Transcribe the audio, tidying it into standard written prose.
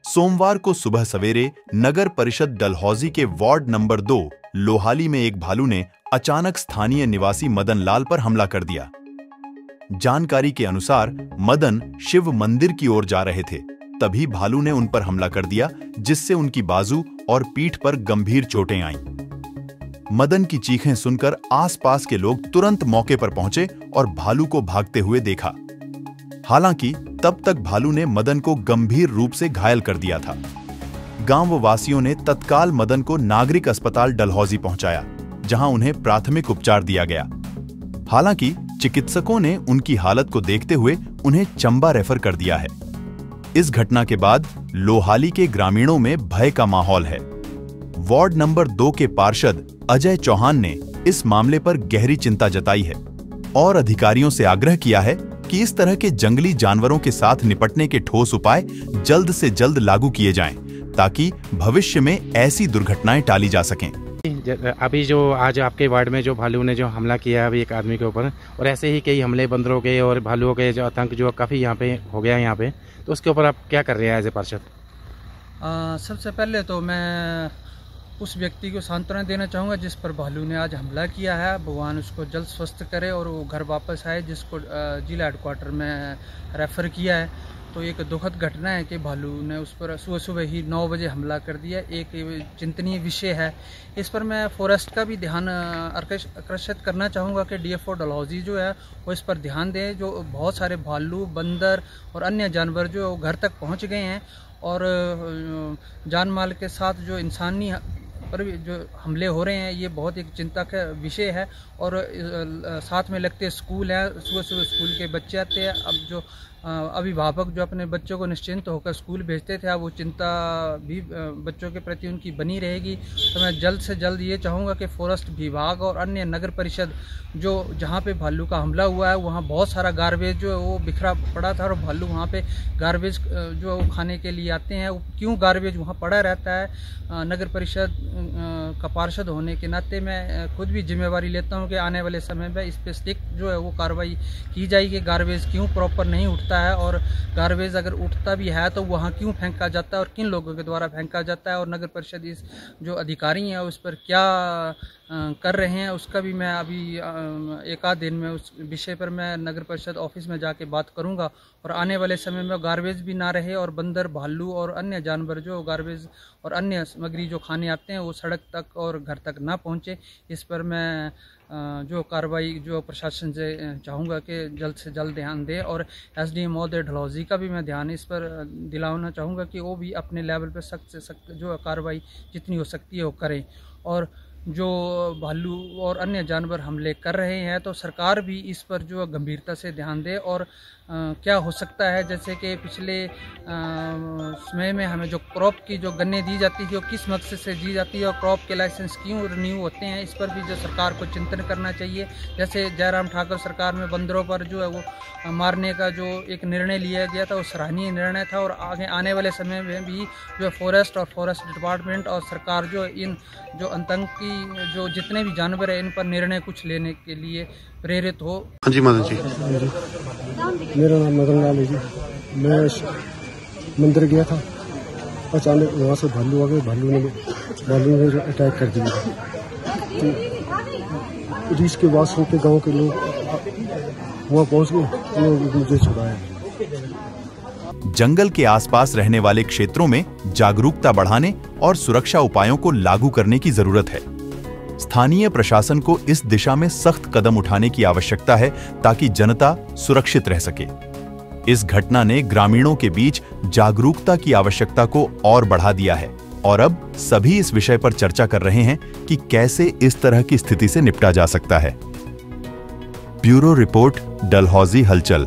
सोमवार को सुबह सवेरे नगर परिषद डलहौजी के वार्ड नंबर 2 लोहाली में एक भालू ने अचानक स्थानीय निवासी मदन लाल पर हमला कर दिया। जानकारी के अनुसार मदन शिव मंदिर की ओर जा रहे थे, तभी भालू ने उन पर हमला कर दिया, जिससे उनकी बाजू और पीठ पर गंभीर चोटें आईं। मदन की चीखें सुनकर आसपास के लोग तुरंत मौके पर पहुंचे और भालू को भागते हुए देखा। हालांकि तब तक भालू ने मदन को गंभीर रूप से घायल कर दिया था। गांव वासियों ने तत्काल मदन को नागरिक अस्पताल डलहौजी पहुंचाया, जहां उन्हें प्राथमिक उपचार दिया गया। हालांकि चिकित्सकों ने उनकी हालत को देखते हुए उन्हें चंबा रेफर कर दिया है। इस घटना के बाद लोहाली के ग्रामीणों में भय का माहौल है। वार्ड नंबर 2 के पार्षद अजय चौहान ने इस मामले पर गहरी चिंता जताई है और अधिकारियों से आग्रह किया है कि इस तरह के जंगली जानवरों के साथ निपटने के ठोस उपाय जल्द से जल्द लागू किए जाएं, ताकि भविष्य में ऐसी दुर्घटनाएं टाली जा सकें। अभी जो आज आपके वार्ड में जो भालू ने जो हमला किया अभी एक आदमी के ऊपर, और ऐसे ही कई हमले बंदरों के और भालुओं के जो आतंक जो काफ़ी यहाँ पे हो गया है यहाँ पे, तो उसके ऊपर आप क्या कर रहे हैं एज ए पार्षद? सबसे पहले तो मैं उस व्यक्ति को सांत्वना देना चाहूँगा जिस पर भालू ने आज हमला किया है। भगवान उसको जल्द स्वस्थ करे और वो घर वापस आए, जिसको जिला हेडक्वार्टर में रेफ़र किया है। तो एक दुखद घटना है कि भालू ने उस पर सुबह सुबह ही 9 बजे हमला कर दिया। एक चिंतनीय विषय है। इस पर मैं फॉरेस्ट का भी ध्यान आकर्षित करना चाहूँगा कि DFO डलहौजी जो है वो इस पर ध्यान दें। जो बहुत सारे भालू, बंदर और अन्य जानवर जो घर तक पहुँच गए हैं और जान माल के साथ जो इंसानी पर जो हमले हो रहे हैं, ये बहुत एक चिंता का विषय है। और साथ में लगते स्कूल हैं, सुबह सुबह स्कूल के बच्चे आते हैं। अब जो अभिभावक जो अपने बच्चों को निश्चिंत होकर स्कूल भेजते थे, अब वो चिंता भी बच्चों के प्रति उनकी बनी रहेगी। तो मैं जल्द से जल्द ये चाहूँगा कि फॉरेस्ट विभाग और अन्य नगर परिषद जो जहाँ पे भालू का हमला हुआ है, वहाँ बहुत सारा गार्बेज जो है वो बिखरा पड़ा था और भालू वहाँ पे गार्बेज जो वो खाने के लिए आते हैं। क्यों गार्बेज वहाँ पड़ा रहता है? नगर परिषद का पार्षद होने के नाते मैं खुद भी जिम्मेवारी लेता हूँ कि आने वाले समय में इस पर स्ट्रिक्ट जो है वो कार्रवाई की जाएगी। गार्बेज क्यों प्रॉपर नहीं उठता है, और गार्बेज अगर उठता भी है तो वहाँ क्यों फेंका जाता है और किन लोगों के द्वारा फेंका जाता है, और नगर परिषद इस जो अधिकारी हैं उस पर क्या कर रहे हैं, उसका भी मैं अभी एक आध दिन में उस विषय पर मैं नगर परिषद ऑफिस में जाके बात करूंगा। और आने वाले समय में गार्बेज भी ना रहे और बंदर, भालू और अन्य जानवर जो गार्बेज और अन्य सामग्री जो खाने आते हैं वो सड़क तक और घर तक ना पहुंचे। इस पर मैं जो कार्रवाई जो प्रशासन से चाहूँगा कि जल्द से जल्द ध्यान दे। और SDM महोदय डलहौजी का भी मैं ध्यान इस पर दिलाना चाहूँगा कि वो भी अपने लेवल पर सख्त से सख्त जो कार्रवाई जितनी हो सकती है वो करें। और जो भालू और अन्य जानवर हमले कर रहे हैं तो सरकार भी इस पर जो गंभीरता से ध्यान दे। और क्या हो सकता है, जैसे कि पिछले समय में हमें जो क्रॉप की जो गन्ने दी जाती थी वो किस मकसद से दी जाती है और क्रॉप के लाइसेंस क्यों रिन्यू होते हैं, इस पर भी जो सरकार को चिंतन करना चाहिए। जैसे जयराम ठाकुर सरकार में बंदरों पर जो है वो मारने का जो एक निर्णय लिया गया था वो सराहनीय निर्णय था। और आगे आने वाले समय में भी जो फॉरेस्ट और फॉरेस्ट डिपार्टमेंट और सरकार जो इन जो आतंकी जो जितने भी जानवर हैं इन पर निर्णय कुछ लेने के लिए प्रेरित हो। हाँ जी मदन जी। मेरा नाम मदन लाल है जी। मैं मंदिर गया था, अचानक वहाँ से भालू आ गए। भालू ने अटैक कर दिया। तो इसके बाद सोते गांव के लोग वहाँ पहुँच गए, लोग मुझे छुड़ाया। जंगल के आसपास रहने वाले क्षेत्रों में जागरूकता बढ़ाने और सुरक्षा उपायों को लागू करने की जरूरत है। स्थानीय प्रशासन को इस दिशा में सख्त कदम उठाने की आवश्यकता है ताकि जनता सुरक्षित रह सके। इस घटना ने ग्रामीणों के बीच जागरूकता की आवश्यकता को और बढ़ा दिया है और अब सभी इस विषय पर चर्चा कर रहे हैं कि कैसे इस तरह की स्थिति से निपटा जा सकता है। ब्यूरो रिपोर्ट, डलहौजी हलचल।